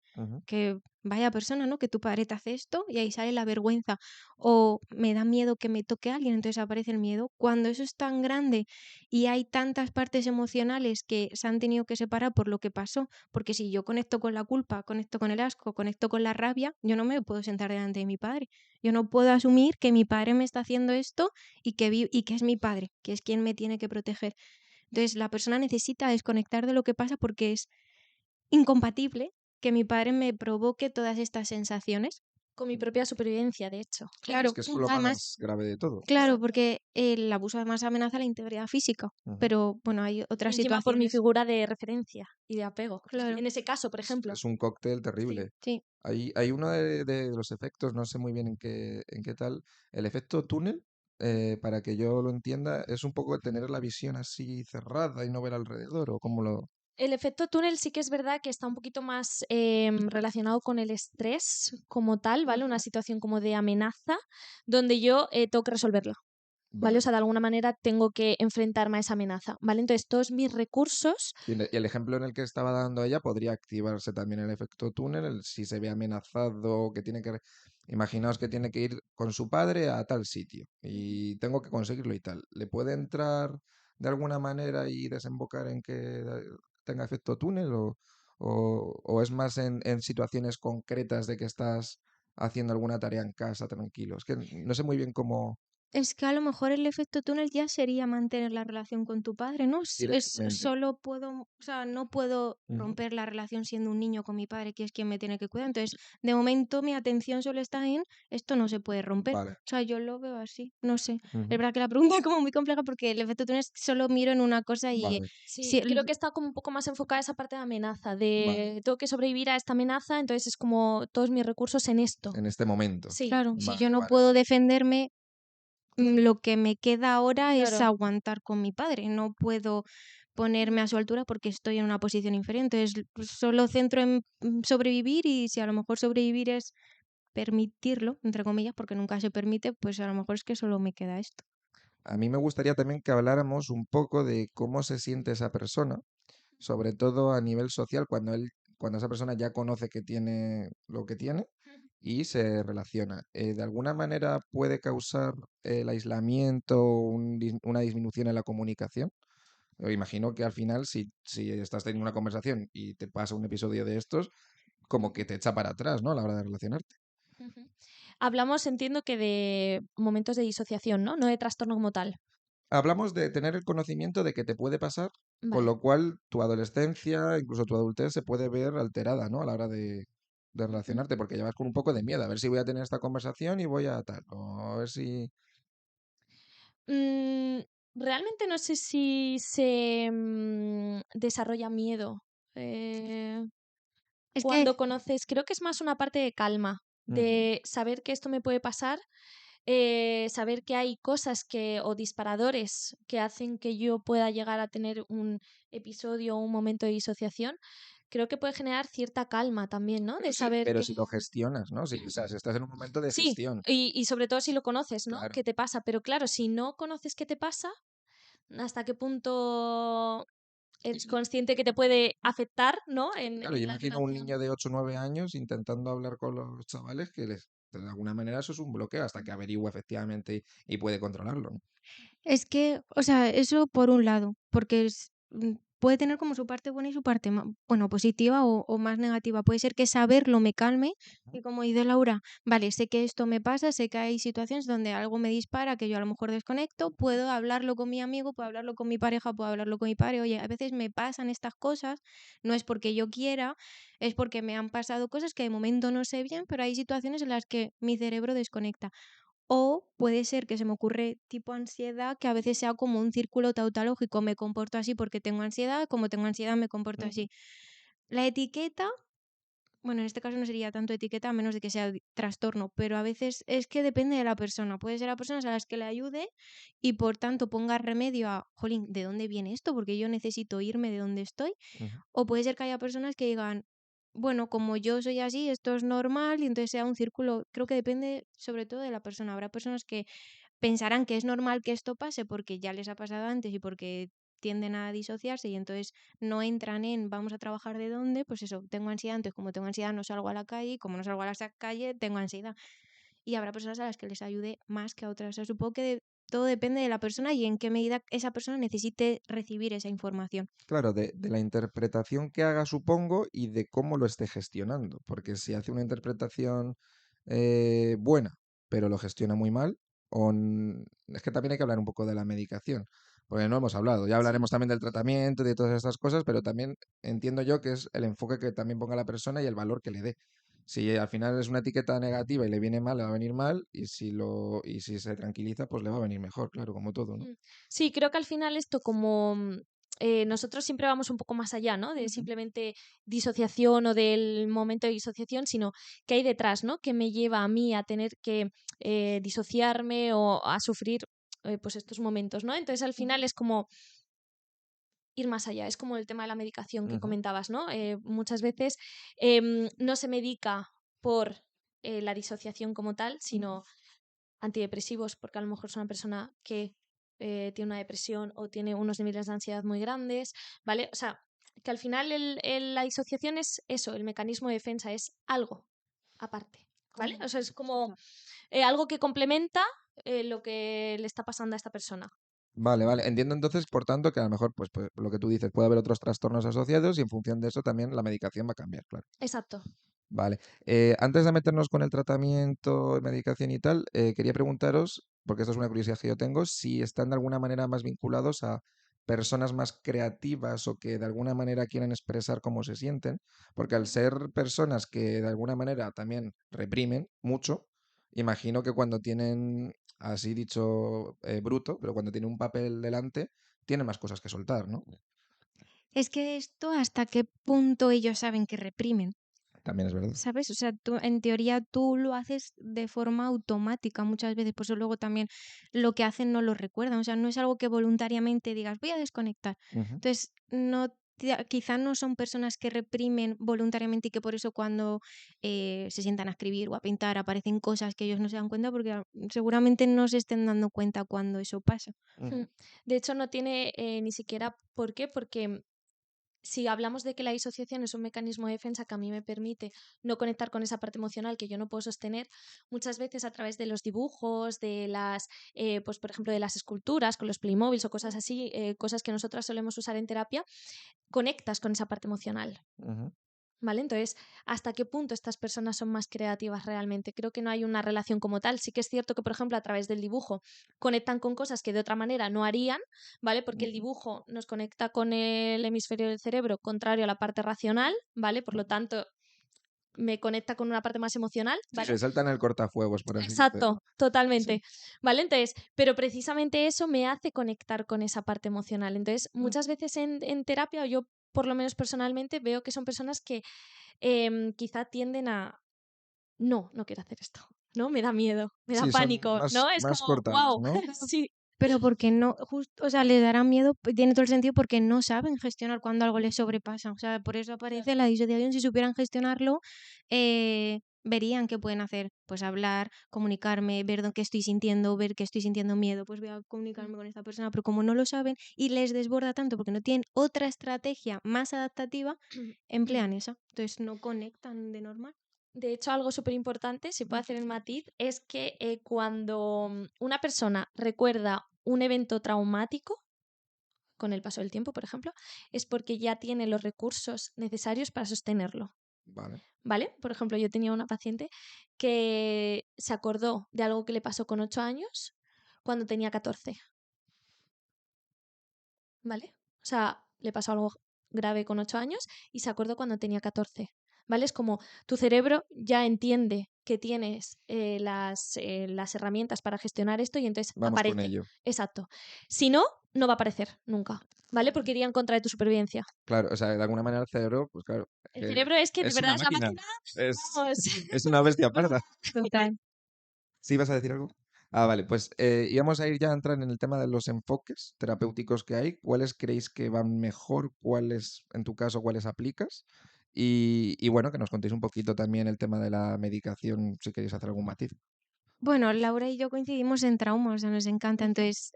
Speaker 4: vaya persona, ¿no? Que tu padre te hace esto y ahí sale la vergüenza. O me da miedo que me toque a alguien, entonces aparece el miedo. Cuando eso es tan grande y hay tantas partes emocionales que se han tenido que separar por lo que pasó, porque si yo conecto con la culpa, conecto con el asco, conecto con la rabia, yo no me puedo sentar delante de mi padre. Yo no puedo asumir que mi padre me está haciendo esto y que es mi padre, que es quien me tiene que proteger. Entonces, la persona necesita desconectar de lo que pasa porque es incompatible que mi padre me provoque todas estas sensaciones.
Speaker 3: Con mi propia supervivencia, de hecho.
Speaker 4: Claro,
Speaker 1: Es que eso es lo
Speaker 4: además,
Speaker 1: más grave de todo.
Speaker 4: claro,
Speaker 3: Exacto.
Speaker 4: porque el abuso además amenaza la integridad física, pero bueno, hay otras
Speaker 3: Encima por mi
Speaker 4: situaciones.
Speaker 3: figura de referencia y de apego.
Speaker 4: Claro,
Speaker 3: En ese caso, por ejemplo.
Speaker 1: Es un cóctel terrible.
Speaker 4: sí.
Speaker 1: Hay uno de los efectos, no sé muy bien en qué tal, el efecto túnel, para que yo lo entienda, es un poco tener la visión así cerrada y no ver alrededor, o cómo lo...
Speaker 3: El efecto túnel sí que es verdad que está un poquito más relacionado con el estrés como tal, ¿vale? Una situación como de amenaza, donde yo tengo que resolverla, ¿vale? O sea, de alguna manera tengo que enfrentarme a esa amenaza, ¿vale? Entonces, todos mis recursos,
Speaker 1: Y el ejemplo en el que estaba dando ella podría activarse también el efecto túnel, si se ve amenazado, que tiene que... Imaginaos que tiene que ir con su padre a tal sitio y tengo que conseguirlo y tal. ¿Le puede entrar de alguna manera y desembocar en que tenga efecto túnel o es más en situaciones concretas de que estás haciendo alguna tarea en casa tranquilo? Es que no sé muy bien cómo
Speaker 4: Es que a lo mejor el efecto túnel ya sería mantener la relación con tu padre, ¿no?
Speaker 1: directamente.
Speaker 4: Solo puedo, o sea, no puedo
Speaker 1: Ujú.
Speaker 4: romper la relación siendo un niño con mi padre, que es quien me tiene que cuidar. Entonces, de momento mi atención solo está en esto no se puede romper.
Speaker 1: Vale.
Speaker 4: O sea, yo lo veo así, no sé.
Speaker 1: Ujú.
Speaker 4: Es verdad que la pregunta es como muy compleja porque el efecto túnel es que solo miro en una cosa y
Speaker 1: Vale,
Speaker 3: sí,
Speaker 4: si,
Speaker 3: creo que está como un poco más enfocada a esa parte de amenaza,
Speaker 1: vale.
Speaker 3: de tengo que sobrevivir a esta amenaza, entonces es como todos mis recursos en esto.
Speaker 1: En este momento.
Speaker 3: Sí.
Speaker 4: claro, si
Speaker 1: Vale,
Speaker 4: yo no
Speaker 1: vale.
Speaker 4: puedo defenderme, lo que me queda ahora es
Speaker 3: Claro.
Speaker 4: aguantar con mi padre. No puedo ponerme a su altura porque estoy en una posición inferior. Entonces, pues, solo centro en sobrevivir, y si a lo mejor sobrevivir es permitirlo, entre comillas, porque nunca se permite, pues a lo mejor es que solo me queda esto.
Speaker 1: A mí me gustaría también que habláramos un poco de cómo se siente esa persona, sobre todo a nivel social, cuando esa persona ya conoce que tiene lo que tiene y se relaciona. ¿De alguna manera puede causar el aislamiento una disminución en la comunicación? Yo imagino que al final, si estás teniendo una conversación y te pasa un episodio de estos, como que te echa para atrás, ¿no? A la hora de relacionarte.
Speaker 3: Ujú. Hablamos, entiendo que de momentos de disociación, ¿no? No de trastorno como tal.
Speaker 1: Hablamos de tener el conocimiento de que te puede pasar, con
Speaker 3: Vale.
Speaker 1: lo cual tu adolescencia, incluso tu adultez, se puede ver alterada, ¿no? A la hora de
Speaker 3: Ujú.
Speaker 1: relacionarte, porque ya vas con un poco de miedo, a ver si voy a tener esta conversación y voy a tal, o a ver si...
Speaker 3: Mm, realmente no sé si se desarrolla miedo.
Speaker 4: Es que
Speaker 3: Cuando conoces, creo que es más una parte de calma,
Speaker 1: Ujú,
Speaker 3: de saber que esto me puede pasar, saber que hay cosas o disparadores que hacen que yo pueda llegar a tener un episodio o un momento de disociación, creo que puede generar cierta calma también, ¿no? De saber
Speaker 1: pero
Speaker 3: que
Speaker 1: si lo gestionas, ¿no? O sea, si estás en un momento de
Speaker 3: sí,
Speaker 1: gestión,
Speaker 3: y sobre todo si lo conoces, ¿no?
Speaker 1: claro.
Speaker 3: ¿Qué te pasa? Pero claro, si no conoces qué te pasa, ¿hasta qué punto eres consciente que te puede afectar, ¿no?
Speaker 1: Claro, yo
Speaker 3: En la
Speaker 1: imagino a un
Speaker 3: relación.
Speaker 1: niño de 8 o 9 años intentando hablar con los chavales de alguna manera eso es un bloqueo hasta que averigua efectivamente y puede controlarlo, ¿no?
Speaker 4: Es que, o sea, eso por un lado, porque puede tener como su parte buena y su parte, bueno, positiva o más negativa. Puede ser que saberlo me calme y, como dice Laura, vale, sé que esto me pasa, sé que hay situaciones donde algo me dispara, que yo a lo mejor desconecto, puedo hablarlo con mi amigo, puedo hablarlo con mi pareja, puedo hablarlo con mi padre. Oye, a veces me pasan estas cosas, no es porque yo quiera, es porque me han pasado cosas que de momento no sé bien, pero hay situaciones en las que mi cerebro desconecta. O puede ser que se me ocurre tipo ansiedad, que a veces sea como un círculo tautológico. Me comporto así porque tengo ansiedad, como tengo ansiedad me comporto
Speaker 1: Ujú.
Speaker 4: así. La etiqueta, bueno, en este caso no sería tanto etiqueta a menos de que sea trastorno, pero a veces es que depende de la persona. Puede ser a personas a las que le ayude y por tanto ponga remedio a, jolín, ¿de dónde viene esto? Porque yo necesito irme de donde estoy.
Speaker 1: Ujú.
Speaker 4: O puede ser que haya personas que digan, bueno, como yo soy así, esto es normal, y entonces sea un círculo. Creo que depende sobre todo de la persona. Habrá personas que pensarán que es normal que esto pase porque ya les ha pasado antes y porque tienden a disociarse, y entonces no entran en vamos a trabajar de dónde, pues eso, tengo ansiedad, entonces como tengo ansiedad no salgo a la calle, y como no salgo a la calle tengo ansiedad. Y habrá personas a las que les ayude más que a otras. O sea, supongo que todo depende de la persona y en qué medida esa persona necesite recibir esa información.
Speaker 1: Claro, de la interpretación que haga, supongo, y de cómo lo esté gestionando. Porque si hace una interpretación buena, pero lo gestiona muy mal, es que también hay que hablar un poco de la medicación. Porque no hemos hablado. Ya
Speaker 3: Sí.
Speaker 1: hablaremos también del tratamiento y de todas estas cosas, pero también entiendo yo que es el enfoque que también ponga la persona y el valor que le dé. Si al final es una etiqueta negativa y le viene mal, le va a venir mal, y si se tranquiliza, pues le va a venir mejor, claro, como todo, ¿no?
Speaker 3: Mm. Sí, creo que al final esto como nosotros siempre vamos un poco más allá, ¿no? De
Speaker 4: Ujú.
Speaker 3: simplemente disociación o del momento de disociación, sino que hay detrás, ¿no? Que me lleva a mí a tener que disociarme o a sufrir pues estos momentos, ¿no? Entonces al final es como ir más allá, es como el tema de la medicación que
Speaker 1: Ujú,
Speaker 3: comentabas, ¿no? Muchas veces no se medica por la disociación como tal, sino antidepresivos, porque a lo mejor es una persona que tiene una depresión o tiene unos niveles de ansiedad muy grandes, ¿vale? O sea, que al final la disociación es eso, el mecanismo de defensa es algo aparte, ¿vale? O sea, es como algo que complementa lo que le está pasando a esta persona.
Speaker 1: vale, vale. Entiendo entonces, por tanto, que a lo mejor, pues lo que tú dices, puede haber otros trastornos asociados y en función de eso también la medicación va a cambiar, claro.
Speaker 3: Exacto.
Speaker 1: Vale. Antes de meternos con el tratamiento, medicación y tal, quería preguntaros, porque esto es una curiosidad que yo tengo, si están de alguna manera más vinculados a personas más creativas o que de alguna manera quieran expresar cómo se sienten, porque al
Speaker 3: Ujú.
Speaker 1: ser personas que de alguna manera también reprimen mucho, imagino que cuando tienen, así dicho, bruto, pero cuando tienen un papel delante, tienen más cosas que soltar, ¿no?
Speaker 4: Es que esto, ¿hasta qué punto ellos saben que reprimen?
Speaker 1: También es verdad.
Speaker 4: ¿Sabes? O sea, tú, en teoría tú lo haces de forma automática muchas veces, por eso luego también lo que hacen no lo recuerdan. O sea, no es algo que voluntariamente digas, voy a desconectar.
Speaker 1: Ujú.
Speaker 4: Entonces, no, quizá no son personas que reprimen voluntariamente y que por eso cuando se sientan a escribir o a pintar aparecen cosas que ellos no se dan cuenta porque seguramente no se estén dando cuenta cuando eso pasa.
Speaker 1: Ujú.
Speaker 3: De hecho, no tiene ni siquiera por qué, porque si hablamos de que la disociación es un mecanismo de defensa que a mí me permite no conectar con esa parte emocional que yo no puedo sostener, muchas veces a través de los dibujos, de las, pues por ejemplo, de las esculturas, con los Playmobils o cosas así, cosas que nosotras solemos usar en terapia, conectas con esa parte emocional.
Speaker 1: Ujú.
Speaker 3: ¿Vale? Entonces, ¿hasta qué punto estas personas son más creativas realmente? Creo que no hay una relación como tal. Sí que es cierto que, por ejemplo, a través del dibujo conectan con cosas que de otra manera no harían, ¿vale? Porque el dibujo nos conecta con el hemisferio del cerebro contrario a la parte racional, ¿vale? Por lo tanto, me conecta con una parte más emocional,
Speaker 1: Sí,
Speaker 3: ¿vale?
Speaker 1: se saltan el cortafuegos, por así decirlo.
Speaker 3: Exacto, totalmente. ¿Vale? Entonces, pero precisamente eso me hace conectar con esa parte emocional. Entonces, muchas veces en terapia, o yo por lo menos personalmente, veo que son personas que quizá tienden a no quiero hacer esto, ¿no? Me da miedo, me da
Speaker 1: Sí, son
Speaker 3: pánico, ¿no? Es
Speaker 1: más
Speaker 3: como,
Speaker 1: cortados,
Speaker 3: wow,
Speaker 1: ¿no?
Speaker 3: sí,
Speaker 4: Pero porque no, justo, o sea, les dará miedo, tiene todo el sentido porque no saben gestionar cuando algo les sobrepasa. O sea, por eso aparece la disociación. Si supieran gestionarlo, verían qué pueden hacer. Pues hablar, comunicarme, ver qué estoy sintiendo, ver que estoy sintiendo miedo, pues voy a comunicarme con esta persona. Pero como no lo saben y les desborda tanto porque no tienen otra estrategia más adaptativa, emplean esa. Entonces no conectan de normal.
Speaker 3: De hecho, algo súper importante, si puedo hacer el matiz, es que cuando una persona recuerda un evento traumático, con el paso del tiempo, por ejemplo, es porque ya tiene los recursos necesarios para sostenerlo.
Speaker 1: Vale.
Speaker 3: ¿Vale? Por ejemplo, yo tenía una paciente que se acordó de algo que le pasó con 8 años cuando tenía 14. ¿Vale? O sea, le pasó algo grave con 8 años y se acordó cuando tenía 14. ¿Vale? Es como tu cerebro ya entiende que tienes las herramientas para gestionar esto y entonces
Speaker 1: Vamos con
Speaker 3: aparece.
Speaker 1: ello.
Speaker 3: Exacto. Si no, no va a aparecer nunca. ¿Vale? Porque iría en contra de tu supervivencia.
Speaker 1: Claro, o sea, de alguna manera el cerebro, pues claro,
Speaker 3: El cerebro es que de
Speaker 1: es
Speaker 3: verdad
Speaker 1: una
Speaker 3: es la
Speaker 1: máquina.
Speaker 3: máquina.
Speaker 1: Es,
Speaker 3: Vamos.
Speaker 1: es una bestia parda.
Speaker 4: Total.
Speaker 1: ¿Sí vas a decir algo? Ah, vale, pues íbamos a ir ya a entrar en el tema de los enfoques terapéuticos que hay. ¿Cuáles creéis que van mejor? ¿Cuáles, en tu caso, cuáles aplicas? Y bueno, que nos contéis un poquito también el tema de la medicación, si queréis hacer algún matiz.
Speaker 4: Bueno, Laura y yo coincidimos en trauma, o sea, nos encanta. Entonces,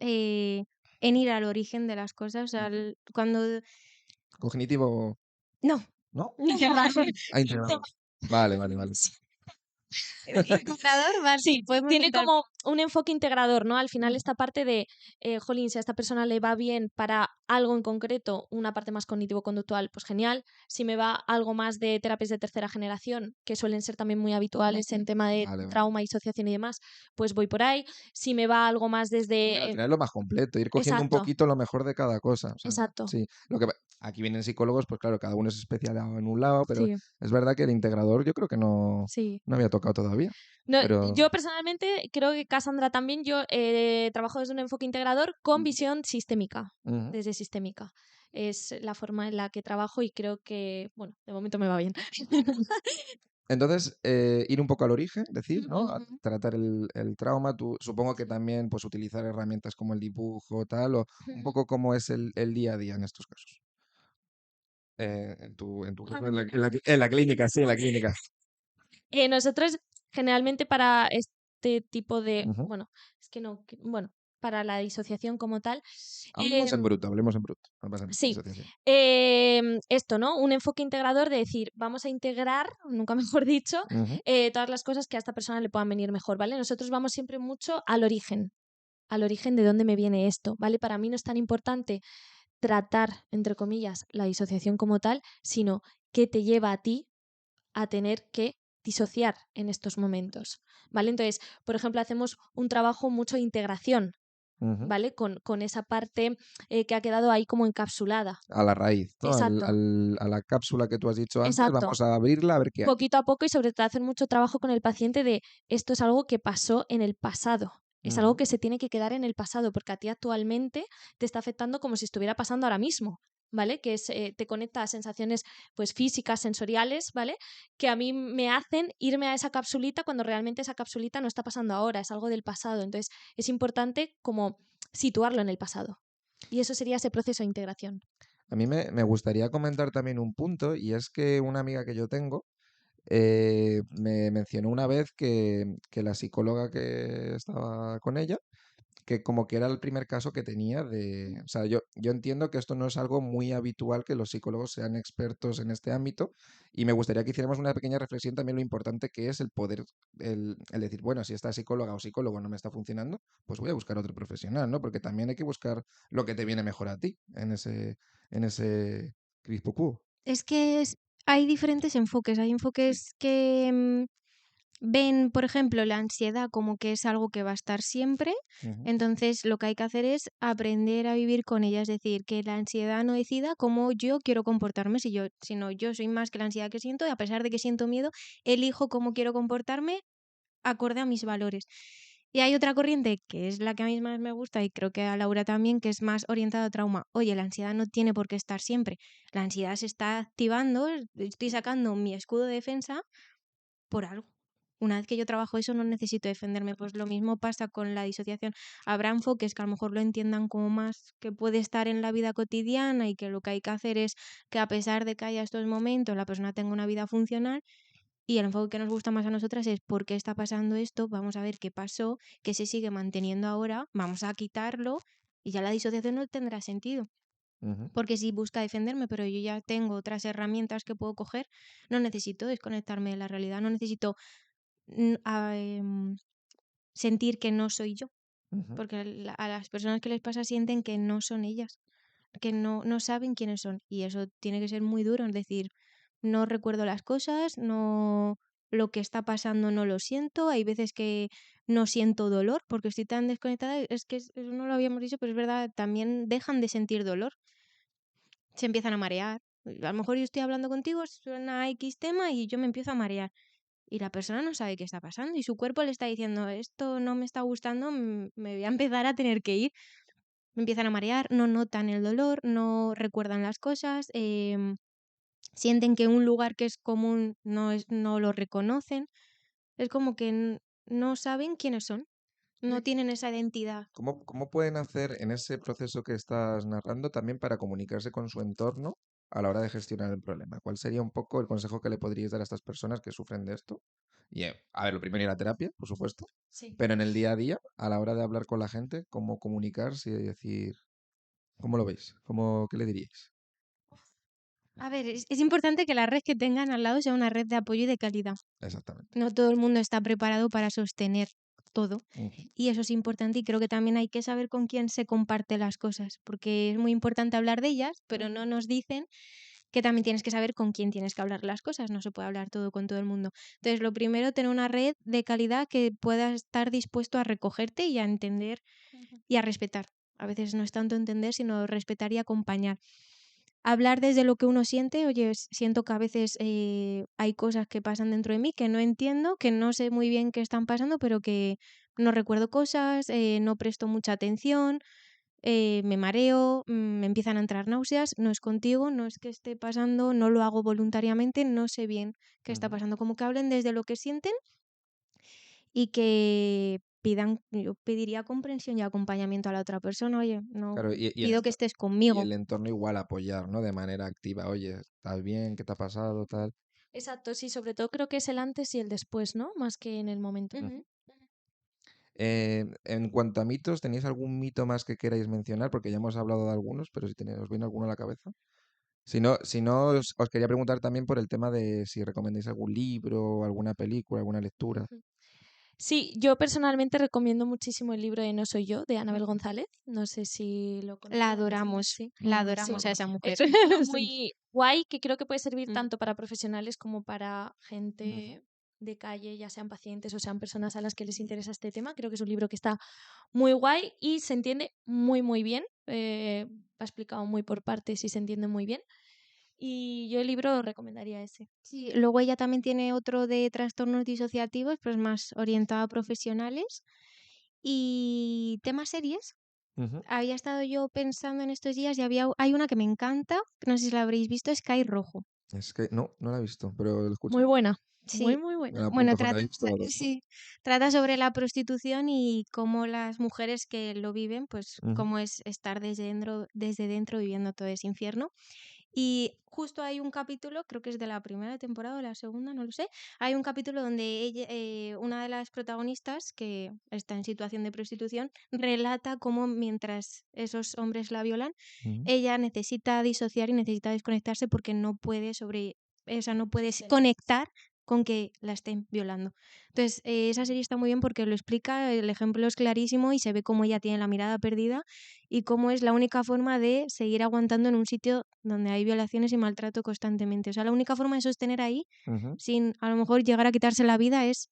Speaker 4: en ir al origen de las cosas, o sea, cuando...
Speaker 1: ¿Cognitivo?
Speaker 4: No,
Speaker 1: ¿No?
Speaker 4: integrador.
Speaker 1: Ah, integrador. Vale, vale, vale.
Speaker 4: Integrador, vale,
Speaker 3: Sí,
Speaker 4: podemos
Speaker 3: tiene
Speaker 4: intentar.
Speaker 3: como un enfoque integrador, ¿no? Al final
Speaker 4: Mm.
Speaker 3: esta parte de, jolín, si a esta persona le va bien para algo en concreto, una parte más cognitivo-conductual, pues genial. Si me va algo más de terapias de tercera generación, que suelen ser también muy habituales en tema de
Speaker 1: Vale, vale.
Speaker 3: trauma, disociación y demás, pues voy por ahí. Si me va algo más
Speaker 1: Al
Speaker 3: desde...
Speaker 1: final es lo más completo, ir cogiendo un
Speaker 3: exacto,
Speaker 1: poquito lo mejor de cada cosa. O sea,
Speaker 3: exacto,
Speaker 1: sí, aquí vienen psicólogos, pues claro, cada uno es especializado en un lado, pero
Speaker 3: sí,
Speaker 1: es verdad que el integrador yo creo que no
Speaker 3: sí.
Speaker 1: había tocado todavía.
Speaker 3: No,
Speaker 1: Pero
Speaker 3: yo personalmente creo que Cassandra también, yo trabajo desde un enfoque integrador con visión sistémica,
Speaker 1: ujú.
Speaker 3: desde sistémica. Es la forma en la que trabajo y creo que, bueno, de momento me va bien.
Speaker 1: Entonces, ir un poco al origen, decir, ¿no? A
Speaker 3: Ujú.
Speaker 1: tratar el trauma. Tú, supongo que también pues utilizar herramientas como el dibujo, tal, o un poco cómo es el día a día en estos casos. En tu caso, en la clínica, sí, en la clínica.
Speaker 3: Nosotros generalmente para este tipo de,
Speaker 1: Ujú.
Speaker 3: bueno, es que no, bueno, para la disociación como tal,
Speaker 1: Hablemos en
Speaker 3: em,
Speaker 1: bruto, hablemos en bruto. No pasa nada,
Speaker 3: sí,
Speaker 1: disociación.
Speaker 3: esto, ¿no? Un enfoque integrador de decir, vamos a integrar, nunca mejor dicho,
Speaker 1: Ujú.
Speaker 3: todas las cosas que a esta persona le puedan venir mejor, ¿vale? Nosotros vamos siempre mucho al origen de dónde me viene esto, ¿vale? Para mí no es tan importante tratar, entre comillas, la disociación como tal, sino qué te lleva a ti a tener que disociar en estos momentos, ¿vale? Entonces, por ejemplo, hacemos un trabajo mucho de integración,
Speaker 1: Ujú.
Speaker 3: ¿vale? Con esa parte que ha quedado ahí como encapsulada.
Speaker 1: A la raíz, ¿no?
Speaker 3: Exacto,
Speaker 1: A la cápsula que tú has dicho antes,
Speaker 3: exacto.
Speaker 1: vamos a abrirla a ver qué hay.
Speaker 3: Poquito a poco y sobre todo hacer mucho trabajo con el paciente de esto es algo que pasó en el pasado. Es algo
Speaker 1: Ujú.
Speaker 3: que se tiene que quedar en el pasado porque a ti actualmente te está afectando como si estuviera pasando ahora mismo, ¿vale? Que es, te conecta a sensaciones pues físicas, sensoriales, ¿vale? Que a mí me hacen irme a esa capsulita cuando realmente esa capsulita no está pasando ahora, es algo del pasado. Entonces es importante como situarlo en el pasado. Y eso sería ese proceso de integración.
Speaker 1: A mí me gustaría comentar también un punto, y es que una amiga que yo tengo me mencionó una vez que la psicóloga que estaba con ella, que como que era el primer caso que tenía de... O sea, yo entiendo que esto no es algo muy habitual que los psicólogos sean expertos en este ámbito, y me gustaría que hiciéramos una pequeña reflexión también lo importante que es el poder, el decir, bueno, si esta psicóloga o psicólogo no me está funcionando, pues voy a buscar otro profesional, ¿no? Porque también hay que buscar lo que te viene mejor a ti en ese quid pro quo.
Speaker 4: Es que hay diferentes enfoques. Hay enfoques que ven, por ejemplo, la ansiedad como que es algo que va a estar siempre.
Speaker 1: Ujú,
Speaker 4: Entonces, lo que hay que hacer es aprender a vivir con ella. Es decir, que la ansiedad no decida cómo yo quiero comportarme, sino yo soy más que la ansiedad que siento, y a pesar de que siento miedo, elijo cómo quiero comportarme acorde a mis valores. Y hay otra corriente que es la que a mí más me gusta y creo que a Laura también, que es más orientada a trauma. Oye, la ansiedad no tiene por qué estar siempre. La ansiedad se está activando, estoy sacando mi escudo de defensa por algo. Una vez que yo trabajo eso no necesito defenderme. Pues lo mismo pasa con la disociación. Habrá enfoques que a lo mejor lo entiendan como más que puede estar en la vida cotidiana y que lo que hay que hacer es que a pesar de que haya estos momentos la persona tenga una vida funcional. Y el enfoque que nos gusta más a nosotras es por qué está pasando esto, vamos a ver qué pasó, qué se sigue manteniendo ahora, vamos a quitarlo y ya la disociación no tendrá sentido.
Speaker 1: ujú,
Speaker 4: Porque si busca defenderme, pero yo ya tengo otras herramientas que puedo coger, no necesito desconectarme de la realidad, no necesito sentir que no soy yo.
Speaker 1: ujú.
Speaker 4: Porque a las personas que les pasa sienten que no son ellas, que no saben quiénes son. Y eso tiene que ser muy duro, es decir, no recuerdo las cosas, no lo que está pasando no lo siento, hay veces que no siento dolor porque estoy tan desconectada, es que eso no lo habíamos dicho, pero es verdad, también dejan de sentir dolor, se empiezan a marear. A lo mejor yo estoy hablando contigo, suena X tema y yo me empiezo a marear. Y la persona no sabe qué está pasando y su cuerpo le está diciendo, esto no me está gustando, me voy a empezar a tener que ir. Me empiezan a marear, no notan el dolor, no recuerdan las cosas, sienten que un lugar que es común no lo reconocen. Es como que no saben quiénes son, no
Speaker 1: Sí.
Speaker 4: tienen esa identidad.
Speaker 1: ¿Cómo pueden hacer en ese proceso que estás narrando también para comunicarse con su entorno a la hora de gestionar el problema? ¿Cuál sería un poco el consejo que le podríais dar a estas personas que sufren de esto? Y, a ver, lo primero ir a terapia, por supuesto,
Speaker 3: Sí.
Speaker 1: pero en el día a día, a la hora de hablar con la gente, ¿cómo comunicarse y decir, cómo lo veis? ¿Qué le diríais?
Speaker 4: A ver, es importante que la red que tengan al lado sea una red de apoyo y de calidad.
Speaker 1: Exactamente.
Speaker 4: No todo el mundo está preparado para sostener todo.
Speaker 1: Ujú,
Speaker 4: Y eso es importante y creo que también hay que saber con quién se comparte las cosas, porque es muy importante hablar de ellas, pero no nos dicen que también tienes que saber con quién tienes que hablar las cosas, no se puede hablar todo con todo el mundo. Entonces, lo primero, tener una red de calidad que pueda estar dispuesto a recogerte y a entender y a respetar. A veces no es tanto entender, sino respetar y acompañar. Hablar desde lo que uno siente, oye, siento que a veces hay cosas que pasan dentro de mí que no entiendo, que no sé muy bien qué están pasando, pero que no recuerdo cosas, no presto mucha atención, me mareo, me empiezan a entrar náuseas, no es contigo, no es que esté pasando, no lo hago voluntariamente, no sé bien qué está
Speaker 1: ujú.
Speaker 4: pasando. Como que hablen desde lo que sienten y que yo pediría comprensión y acompañamiento a la otra persona. Oye, no
Speaker 1: Claro,
Speaker 4: pido que estés
Speaker 1: y
Speaker 4: conmigo.
Speaker 1: el entorno igual apoyar, ¿no? De manera activa. Oye, ¿estás bien? ¿Qué te ha pasado? Tal.
Speaker 3: Exacto, sí, sobre todo creo que es el antes y el después, ¿no? Más que en el momento.
Speaker 1: Ujú. En cuanto a mitos, ¿tenéis algún mito más que queráis mencionar? Porque ya hemos hablado de algunos, pero si os viene alguno a la cabeza. Si no, os quería preguntar también por el tema de si recomendáis algún libro, alguna película, alguna lectura.
Speaker 3: Ujú. Sí, yo personalmente recomiendo muchísimo el libro de No soy yo, de Anabel González. No sé si lo
Speaker 4: La
Speaker 3: conoces.
Speaker 4: adoramos,
Speaker 3: Sí,
Speaker 4: la
Speaker 3: sí.
Speaker 4: adoramos a esa mujer.
Speaker 3: Es un libro
Speaker 4: Sí.
Speaker 3: muy guay que creo que puede servir
Speaker 4: Mm.
Speaker 3: tanto para profesionales como para
Speaker 1: Ujú,
Speaker 3: gente de calle, ya sean pacientes o sean personas a las que les interesa este tema. Creo que es un libro que está muy guay y se entiende muy, muy bien. Ha explicado muy por partes y se entiende muy bien. Y yo el libro recomendaría ese.
Speaker 4: Sí, luego ella también tiene otro de trastornos disociativos, pues más orientado a profesionales. Y temas series.
Speaker 1: Ujú.
Speaker 4: Había estado yo pensando en estos días y hay una que me encanta, que no sé si la habréis visto, Sky Rojo.
Speaker 1: Es que no la he visto, pero lo escucho.
Speaker 3: Muy buena.
Speaker 4: Sí,
Speaker 3: Muy
Speaker 1: Me
Speaker 3: buena.
Speaker 1: la
Speaker 4: bueno,
Speaker 1: apunto, Juan, ahí todo.
Speaker 4: sí, trata sobre la prostitución y cómo las mujeres que lo viven, pues
Speaker 1: Ujú.
Speaker 4: cómo es estar desde dentro viviendo todo ese infierno. Y justo hay un capítulo, creo que es de la primera temporada o la segunda, no lo sé. Hay un capítulo donde una de las protagonistas, que está en situación de prostitución, relata cómo mientras esos hombres la violan,
Speaker 1: Ujú.
Speaker 4: ella necesita disociar y necesita desconectarse porque no puede no puede conectar con que la estén violando. Entonces, esa serie está muy bien porque lo explica, el ejemplo es clarísimo y se ve cómo ella tiene la mirada perdida y cómo es la única forma de seguir aguantando en un sitio donde hay violaciones y maltrato constantemente. O sea, la única forma de sostener ahí,
Speaker 1: Ujú.
Speaker 4: sin a lo mejor llegar a quitarse la vida, es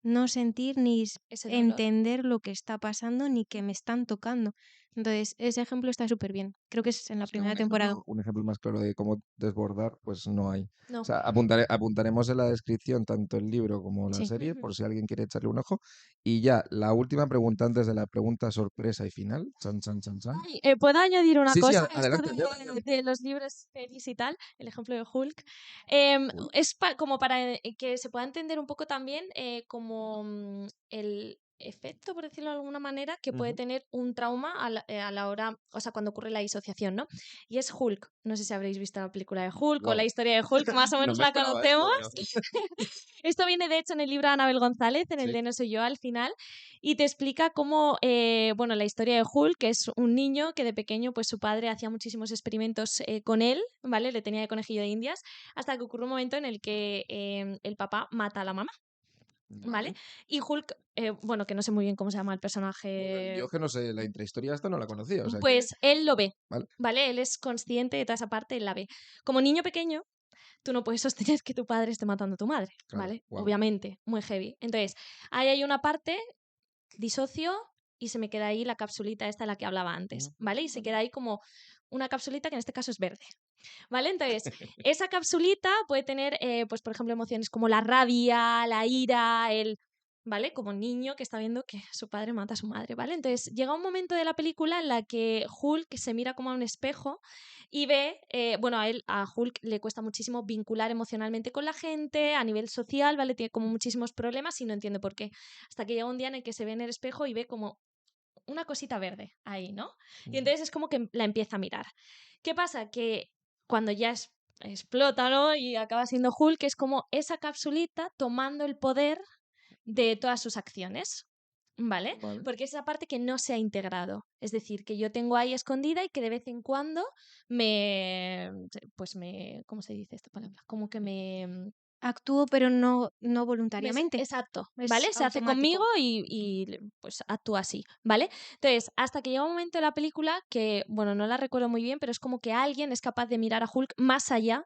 Speaker 4: no sentir ni
Speaker 3: Ese dolor.
Speaker 4: entender lo que está pasando ni que me están tocando. Entonces, ese ejemplo está súper bien. Creo que es en la
Speaker 1: Es que
Speaker 4: primera temporada.
Speaker 1: un ejemplo más claro de cómo desbordar, pues no hay. O
Speaker 3: No.
Speaker 1: sea, apuntaremos en la descripción tanto el libro como la
Speaker 3: Sí.
Speaker 1: serie, por si alguien quiere echarle un ojo. Y ya, la última pregunta antes de la pregunta sorpresa y final. Chan, chan, chan, chan.
Speaker 3: Ay, ¿puedo añadir una
Speaker 1: Sí, sí,
Speaker 3: cosa? Esto
Speaker 1: adelante. Adelante.
Speaker 3: de los libros, pelis y tal, el ejemplo de Hulk.
Speaker 1: Uy.
Speaker 3: Es como para que se pueda entender un poco también como el efecto, por decirlo de alguna manera, que puede
Speaker 1: Ujú.
Speaker 3: tener un trauma a la hora, o sea, cuando ocurre la disociación, ¿no? Y es Hulk. No sé si habréis visto la película de Hulk o la
Speaker 1: Guau.
Speaker 3: historia de Hulk, más o
Speaker 1: No
Speaker 3: menos
Speaker 1: me
Speaker 3: la
Speaker 1: esperaba esto,
Speaker 3: conocemos.
Speaker 1: pero...
Speaker 3: Esto viene, de hecho, en el libro de Anabel González, en el
Speaker 1: Sí.
Speaker 3: de No soy yo, al final, y te explica cómo, bueno, la historia de Hulk, que es un niño que de pequeño, pues su padre hacía muchísimos experimentos con él, ¿vale? Le tenía de conejillo de indias, hasta que ocurre un momento en el que el papá mata a la mamá, ¿vale?
Speaker 1: Vale.
Speaker 3: Y Hulk, bueno, que no sé muy bien cómo se llama el personaje,
Speaker 1: Yo que no sé, la intrahistoria esta no la conocía, o sea que...
Speaker 3: pues él lo ve,
Speaker 1: Vale,
Speaker 3: ¿vale? Él es consciente de toda esa parte, él la ve. Como niño pequeño, tú no puedes sostener que tu padre esté matando a tu madre,
Speaker 1: claro,
Speaker 3: ¿vale?
Speaker 1: wow.
Speaker 3: Obviamente, muy heavy. Entonces, ahí hay una parte, disocio, y se me queda ahí la capsulita esta de la que hablaba antes, ¿vale? Y se queda ahí como una capsulita que en este caso es verde, ¿vale? Entonces, esa capsulita puede tener, pues por ejemplo, emociones como la rabia, la ira, ¿vale? Como niño que está viendo que su padre mata a su madre, ¿vale? Entonces llega un momento de la película en la que Hulk se mira como a un espejo y ve, bueno, a Hulk le cuesta muchísimo vincular emocionalmente con la gente, a nivel social, ¿vale? Tiene como muchísimos problemas y no entiende por qué. Hasta que llega un día en el que se ve en el espejo y ve como una cosita verde ahí, ¿no? Y entonces es como que la empieza a mirar. ¿Qué pasa? Que cuando ya explota, ¿no? Y acaba siendo Hulk, es como esa capsulita tomando el poder de todas sus acciones, ¿vale?
Speaker 1: Vale.
Speaker 3: Porque es esa parte que no se ha integrado. Es decir, que yo tengo ahí escondida y que de vez en cuando ¿cómo se dice esta palabra? Como que
Speaker 4: Actúo, pero no voluntariamente.
Speaker 3: exacto,
Speaker 4: Es
Speaker 3: ¿vale? Se hace conmigo
Speaker 4: automático.
Speaker 3: y pues actúa así, ¿vale? Entonces, hasta que llega un momento de la película que, bueno, no la recuerdo muy bien, pero es como que alguien es capaz de mirar a Hulk más allá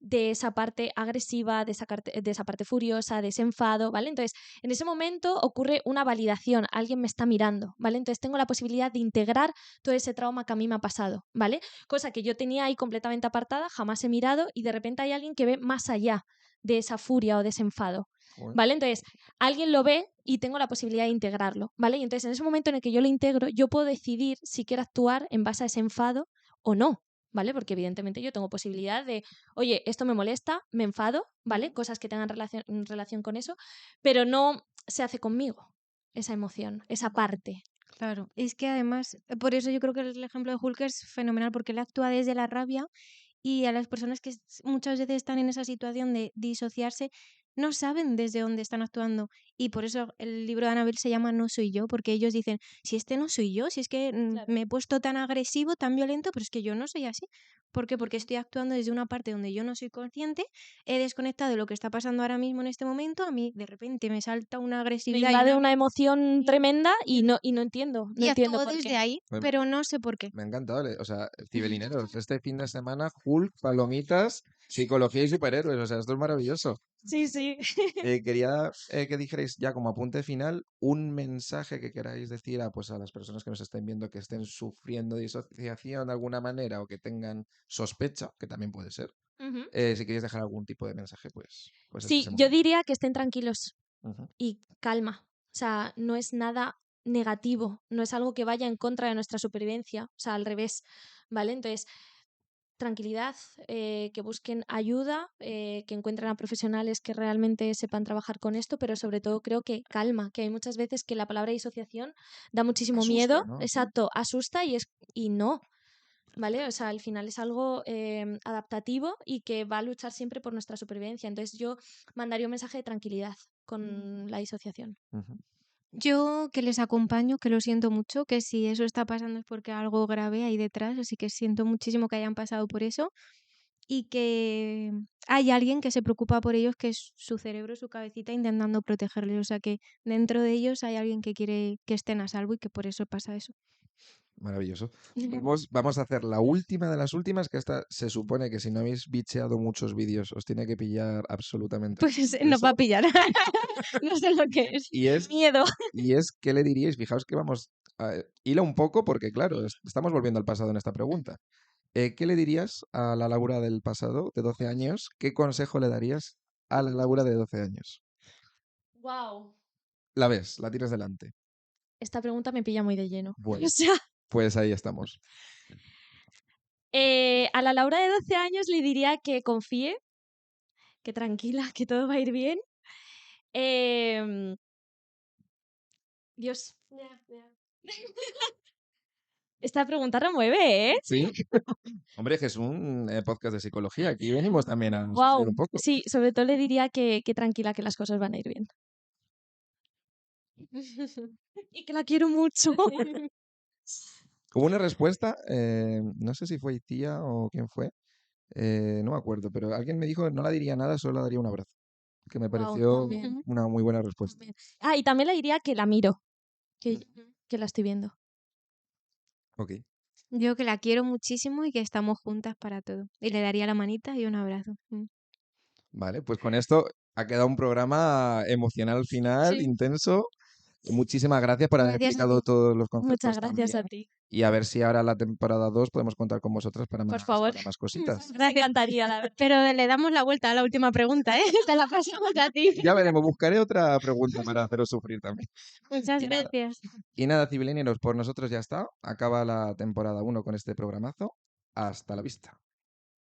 Speaker 3: de esa parte agresiva, de esa parte furiosa, de ese enfado, ¿vale? Entonces, en ese momento ocurre una validación, alguien me está mirando, ¿vale? Entonces tengo la posibilidad de integrar todo ese trauma que a mí me ha pasado, ¿vale? Cosa que yo tenía ahí completamente apartada, jamás he mirado y de repente hay alguien que ve más allá de esa furia o de ese enfado,
Speaker 1: Joder.
Speaker 3: ¿vale? Entonces, alguien lo ve y tengo la posibilidad de integrarlo, ¿vale? Y entonces en ese momento en el que yo lo integro, yo puedo decidir si quiero actuar en base a ese enfado o no, ¿vale? Porque evidentemente yo tengo posibilidad de, oye, esto me molesta, me enfado, ¿vale? Cosas que tengan relación con eso, pero no se hace conmigo esa emoción, esa parte.
Speaker 4: Claro, es que además, por eso yo creo que el ejemplo de Hulk es fenomenal, porque él actúa desde la rabia y a las personas que muchas veces están en esa situación de disociarse no saben desde dónde están actuando y por eso el libro de Annabel se llama No soy yo, porque ellos dicen, si este no soy yo, si es que
Speaker 3: Claro.
Speaker 4: me he puesto tan agresivo, tan violento, pero es que yo no soy así. ¿Por qué? Porque estoy actuando desde una parte donde yo no soy consciente, he desconectado de lo que está pasando ahora mismo en este momento, a mí de repente me salta una
Speaker 3: Me
Speaker 4: agresividad
Speaker 3: invade una emoción tremenda y no entiendo, no
Speaker 4: y
Speaker 3: entiendo
Speaker 4: actúo
Speaker 3: por
Speaker 4: desde
Speaker 3: qué.
Speaker 4: ahí,
Speaker 1: Me,
Speaker 4: pero no sé por qué.
Speaker 1: me ha encantado, o sea, cibelineros, este fin de semana, Hulk, palomitas, psicología y superhéroes, o sea, esto es maravilloso.
Speaker 3: Sí, sí.
Speaker 1: Quería que dijerais ya como apunte final un mensaje que queráis decir pues a las personas que nos estén viendo que estén sufriendo disociación de alguna manera o que tengan sospecha, que también puede ser.
Speaker 3: Ujú.
Speaker 1: Si queréis dejar algún tipo de mensaje, pues este es
Speaker 3: Sí,
Speaker 1: el
Speaker 3: yo
Speaker 1: momento.
Speaker 3: diría que estén tranquilos
Speaker 1: Ujú.
Speaker 3: y calma. O sea, no es nada negativo, no es algo que vaya en contra de nuestra supervivencia, o sea, al revés, ¿vale? Entonces, tranquilidad, que busquen ayuda, que encuentren a profesionales que realmente sepan trabajar con esto, pero sobre todo creo que calma, que hay muchas veces que la palabra disociación da muchísimo
Speaker 1: Asusta,
Speaker 3: miedo,
Speaker 1: ¿no?
Speaker 3: exacto, asusta y no, ¿vale? O sea, al final es algo adaptativo y que va a luchar siempre por nuestra supervivencia. Entonces yo mandaría un mensaje de tranquilidad con la disociación.
Speaker 1: Ujú.
Speaker 4: Yo que les acompaño, que lo siento mucho, que si eso está pasando es porque algo grave hay detrás, así que siento muchísimo que hayan pasado por eso y que hay alguien que se preocupa por ellos, que es su cerebro, su cabecita, intentando protegerles. O sea que dentro de ellos hay alguien que quiere que estén a salvo y que por eso pasa eso.
Speaker 1: Maravilloso. Vamos a hacer la última de las últimas, que esta se supone que si no habéis bicheado muchos vídeos os tiene que pillar absolutamente.
Speaker 4: Pues nos
Speaker 1: eso.
Speaker 4: va a pillar. No sé lo que es.
Speaker 1: Y es,
Speaker 3: Miedo.
Speaker 1: y es, ¿qué le diríais? Fijaos que vamos a hila un poco porque, claro, estamos volviendo al pasado en esta pregunta. ¿Qué le dirías a la Laura del pasado, de 12 años? ¿Qué consejo le darías a la Laura de 12 años?
Speaker 3: Wow.
Speaker 1: La ves, la tienes delante.
Speaker 3: Esta pregunta me pilla muy de lleno.
Speaker 1: Bueno,
Speaker 3: O sea,
Speaker 1: pues ahí estamos.
Speaker 3: a la Laura de 12 años le diría que confíe, que tranquila, que todo va a ir bien. Dios. Esta pregunta remueve, ¿eh?
Speaker 1: Sí. Hombre, que es un podcast de psicología. Aquí venimos también a sufrir
Speaker 3: Wow.
Speaker 1: un poco.
Speaker 3: Sí, sobre todo le diría que tranquila, que las cosas van a ir bien. Y que la quiero mucho.
Speaker 1: Hubo una respuesta, no sé si fue Itía o quién fue, no me acuerdo, pero alguien me dijo que no la diría nada, solo la daría un abrazo. Que me
Speaker 3: Guau,
Speaker 1: pareció
Speaker 3: también,
Speaker 1: una muy buena respuesta.
Speaker 3: también. Ah, y también le diría que la miro, que la estoy viendo.
Speaker 1: Ok.
Speaker 4: Yo que la quiero muchísimo y que estamos juntas para todo. Y le daría la manita y un abrazo.
Speaker 1: Vale, pues con esto ha quedado un programa emocional final,
Speaker 3: Sí.
Speaker 1: intenso. Muchísimas gracias por haber
Speaker 4: Gracias a
Speaker 1: explicado
Speaker 4: ti.
Speaker 1: todos los
Speaker 3: Muchas
Speaker 1: conceptos
Speaker 3: gracias a
Speaker 1: también.
Speaker 3: ti.
Speaker 1: Y a ver si ahora la temporada 2 podemos contar con vosotras
Speaker 3: Por favor.
Speaker 1: para más cositas.
Speaker 3: Me encantaría, la verdad.
Speaker 4: Pero le damos la vuelta a la última pregunta, ¿eh? Te la pasamos a ti.
Speaker 1: Ya veremos, buscaré otra pregunta para haceros sufrir también.
Speaker 4: Muchas
Speaker 1: Y nada.
Speaker 4: gracias.
Speaker 1: Y nada, civilineros, por nosotros ya está. Acaba la temporada 1 con este programazo. Hasta la vista.